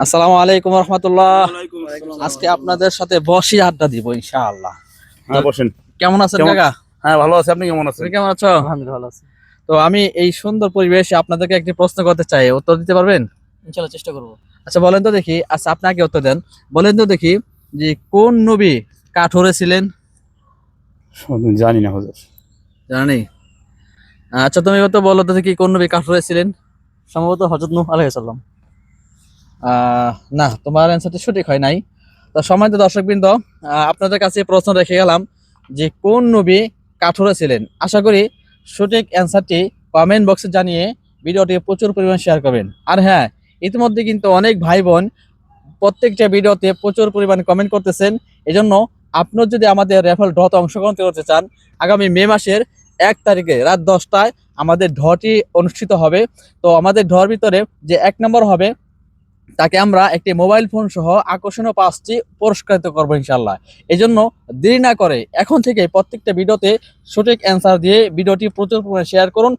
আসসালামু আলাইকুম রহমতুল্লাহ। ওয়ালাইকুম আসসালাম। আজকে আপনাদের সাথে বসি আড্ডা দিব ইনশাআল্লাহ। হ্যাঁ, বসেন। কেমন আছেন কেমন? কাকা? হ্যাঁ, ভালো আছি। আপনি কেমন আছেন? তুমি কেমন আছো? আলহামদুলিল্লাহ ভালো আছি। তো আমি এই সুন্দর পরিবেশে আপনাদেরকে একটি প্রশ্ন করতে চাই, উত্তর দিতে পারবেন? ইনশাআল্লাহ চেষ্টা করব। আচ্ছা বলেন তো দেখি। আচ্ছা আপনি আগে উত্তর দেন। বলেন তো দেখি যে কোন নবী কাঠোরে ছিলেন? জানি না হুজুর। জানি। আচ্ছা তুমি তো বলো তো দেখি কোন নবী কাঠোরে ছিলেন? সম্ভবত হযরত নূহ আলাইহিস সালাম। না, তোমার অ্যান্সারটি সঠিক হয় নাই। তো সম্মানিত দর্শকবৃন্দ, আপনাদের কাছে প্রশ্ন রেখে গেলাম যে কোন নবী কাঠোরে ছিলেন। আশা করি সঠিক অ্যান্সারটি কমেন্ট বক্সে জানিয়ে ভিডিওটি প্রচুর পরিমাণ শেয়ার করবেন। আর হ্যাঁ, ইতিমধ্যে কিন্তু অনেক ভাই বোন প্রত্যেকটা ভিডিওতে প্রচুর পরিমাণ কমেন্ট করতেছেন। এজন্য আপনিও যদি আমাদের রেফারেল ড্রতে অংশগ্রহণ করতে চান, আগামী মে মাসের 1 তারিখে রাত 10টায় আমাদের ড্রটি অনুষ্ঠিত হবে। তো আমাদের ড্রর ভিতরে যে 1 নম্বর হবে তাকে আমরা একটি মোবাইল ফোন সহ আকর্ষণীয় 5টি পুরস্কৃত করবো ইনশাল্লাহ। এই জন্য দেরি না করে এখন থেকে প্রত্যেকটা ভিডিওতে সঠিক অ্যান্সার দিয়ে ভিডিওটি প্রচুর পরিমাণে শেয়ার করুন।